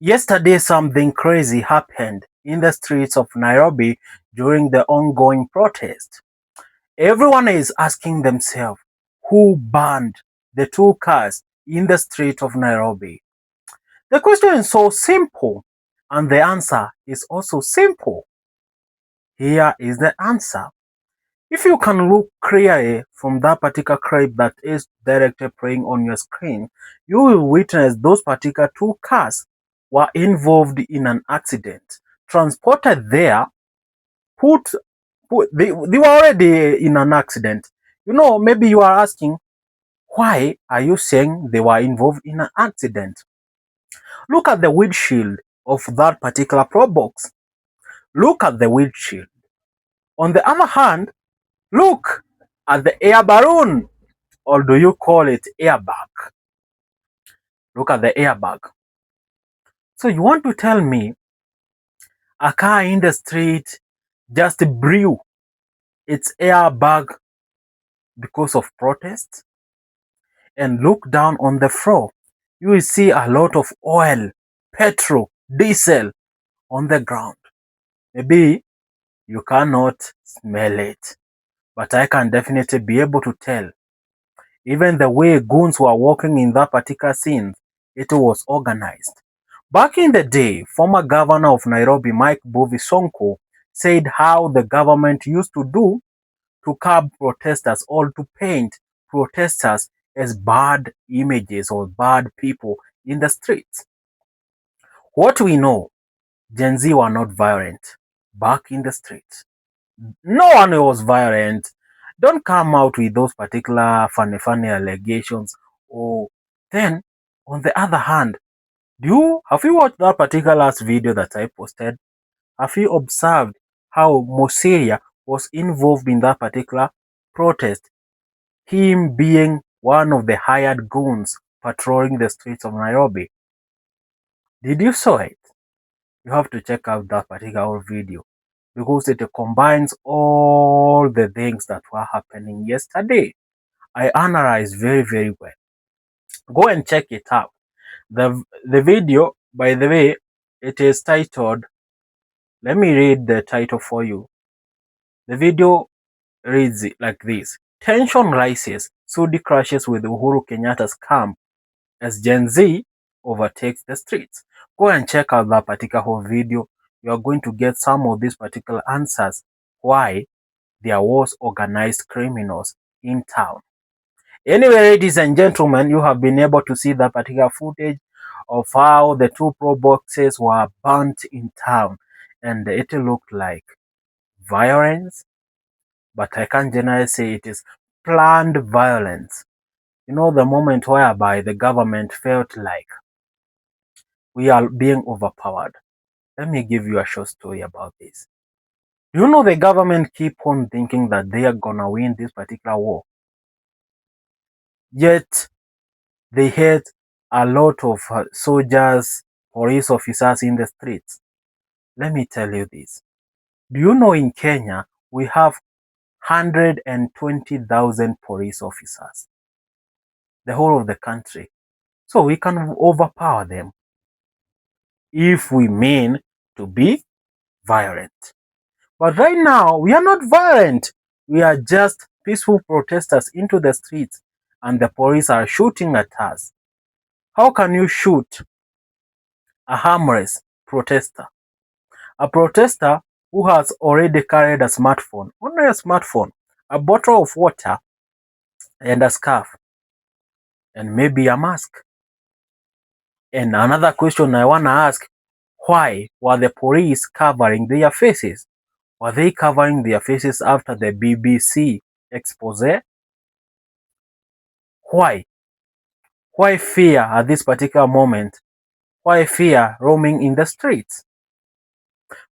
Yesterday, something crazy happened in the streets of Nairobi during the ongoing protest. Everyone is asking themselves who banned the two cars in the street of Nairobi. The question is so simple, and the answer is also simple. Here is the answer. If you can look clearly from that particular clip that is directly playing on your screen, you will witness those particular two cars were involved in an accident, transported there, put, they were already in an accident. Maybe you are asking, why are you saying they were involved in an accident? Look at the windshield of that particular Pro Box. Look at the windshield. On the other hand, look at the air balloon, or do you call it airbag? Look at the airbag. So you want to tell me a car in the street just blew its airbag because of protest? And look down on the floor. You will see a lot of oil, petrol, diesel on the ground. Maybe you cannot smell it, but I can definitely be able to tell. Even the way goons were walking in that particular scene, it was organized. Back in the day, former governor of Nairobi, Mike Mbuvi Sonko, said how the government used to do to curb protesters or to paint protesters as bad images or bad people in the streets. What we know, Gen Z were not violent back in the streets. No one was violent. Don't come out with those particular funny allegations. Oh, then on the other hand, have you watched that particular last video that I posted? Have you observed how Mosiria was involved in that particular protest? Him being one of the hired goons patrolling the streets of Nairobi. Did you saw it? You have to check out that particular video because it combines all the things that were happening yesterday. I analyzed very well. Go and check it out. The video, by the way, it is titled, let me read the title for you. The video reads it like this: Tension rises, Sudi crashes with Uhuru Kenyatta's camp as Gen Z overtakes the streets. Go and check out that particular whole video. You are going to get some of these particular answers why there was organized criminals in town. Anyway, ladies and gentlemen, you have been able to see that particular footage of how the two pro boxes were burnt in town, and it looked like violence, but I can't generally say it is planned violence. The moment whereby the government felt like we are being overpowered. Let me give you a short story about this. The government keep on thinking that they are gonna win this particular war. Yet they had a lot of soldiers, police officers in the streets. Let me tell you this. Do you know in Kenya we have 120,000 police officers, the whole of the country. So we can overpower them if we mean to be violent. But right now, we are not violent. We are just peaceful protesters into the streets, and the police are shooting at us. How can you shoot a harmless protester? A protester who has already carried a smartphone, only a smartphone, a bottle of water, and a scarf, and maybe a mask. And another question I want to ask, why were the police covering their faces? Were they covering their faces after the BBC expose? Why? Why fear at this particular moment? Why fear roaming in the streets?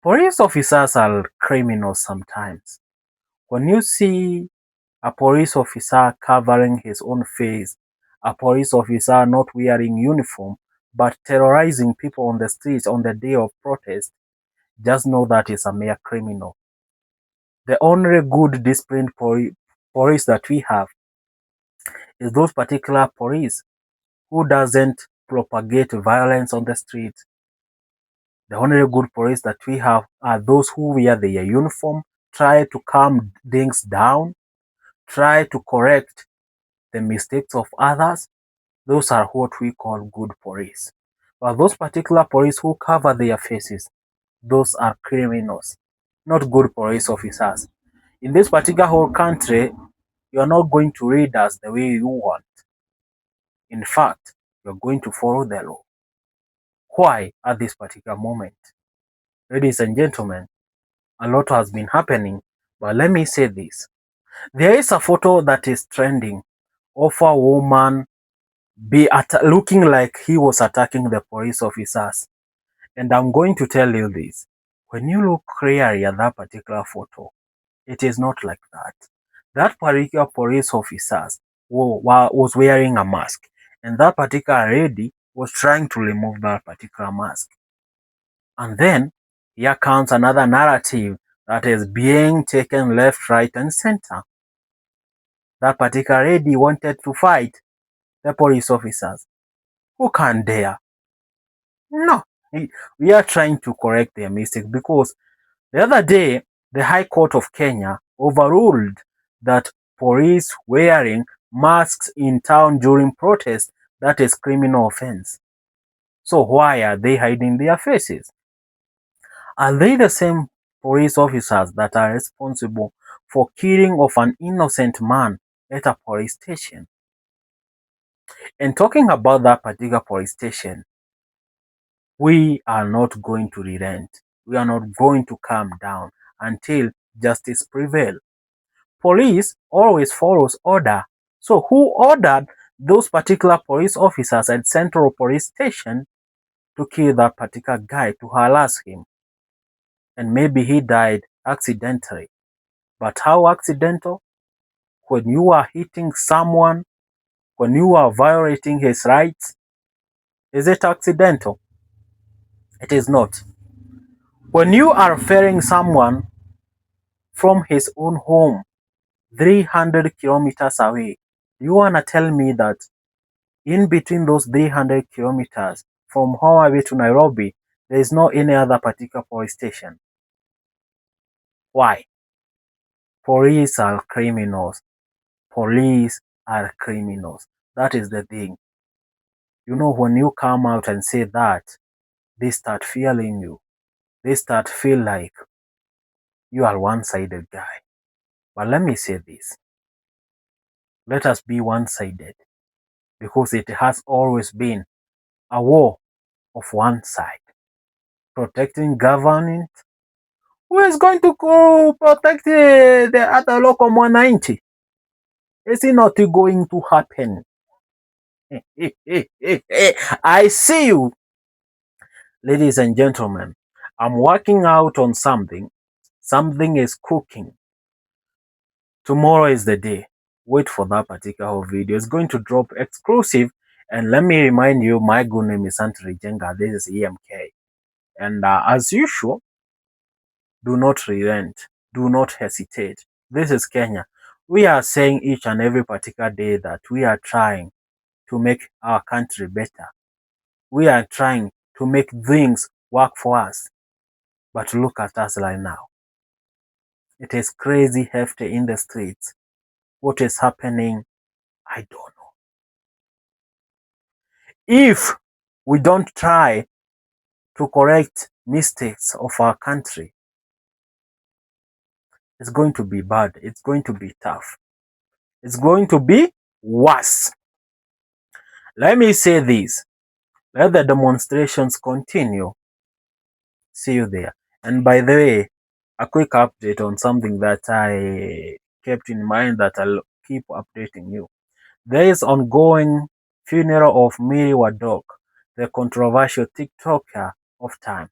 Police officers are criminals sometimes. When you see a police officer covering his own face, a police officer not wearing uniform, but terrorizing people on the streets on the day of protest, just know that is a mere criminal. The only good disciplined police that we have is those particular police who doesn't propagate violence on the street, The only good police that we have are those who wear their uniform, try to calm things down, try to correct the mistakes of others. Those are what we call good police. But those particular police who cover their faces, those are criminals, not good police officers. In this particular whole country, you are not going to read us the way you want. In fact, you're going to follow the law. Why at this particular moment? Ladies and gentlemen, a lot has been happening, but let me say this. There is a photo that is trending of a woman looking like he was attacking the police officers. And I'm going to tell you this. When you look clearly at that particular photo, it is not like that. That particular police officer was wearing a mask, and that particular lady was trying to remove that particular mask. And then here comes another narrative that is being taken left, right, and center. That particular lady wanted to fight the police officers. Who can dare? No. We are trying to correct their mistake because the other day, the High Court of Kenya overruled that police wearing masks in town during protests, that is criminal offense. So why are they hiding their faces? Are they the same police officers that are responsible for killing of an innocent man at a police station? And talking about that particular police station, we are not going to relent. We are not going to calm down until justice prevails. Police always follows order. So who ordered those particular police officers at Central Police Station to kill that particular guy, to harass him? And maybe he died accidentally. But how accidental? When you are hitting someone, when you are violating his rights, is it accidental? It is not. When you are ferrying someone from his own home 300 kilometers away, you wanna tell me that in between those 300 kilometers from Hawaii to Nairobi, there is no any other particular police station? Why? Police are criminals. Police are criminals. That is the thing. You know, when you come out and say that, they start feeling you. They start feel like you are one-sided guy. But let me say this. Let us be one-sided because it has always been a war of one side. Protecting government. Who is going to go protect the other local 190? Is it not going to happen? I see you. Ladies and gentlemen, I'm working out on something. Something is cooking. Tomorrow is the day. Wait for that particular video. It's going to drop exclusive. And let me remind you, my good name is Antri Jenga. This is EMK. And as usual, do not relent. Do not hesitate. This is Kenya. We are saying each and every particular day that we are trying to make our country better. We are trying to make things work for us. But look at us right now. It is crazy hefty in the streets. What is happening? I don't know. If we don't try to correct mistakes of our country, it's going to be bad. It's going to be tough. It's going to be worse. Let me say this. Let the demonstrations continue. See you there. And by the way, a quick update on something that I kept in mind that I'll keep updating you. There is ongoing funeral of Miri Wadok, the controversial TikToker of time.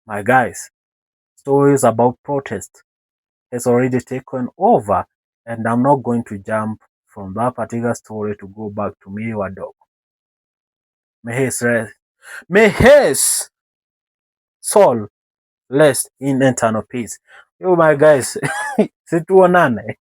My guys, stories about protest has already taken over, and I'm not going to jump from that particular story to go back to Miri Wadok. May his soul rest in eternal peace. Yo, my guys, situonane.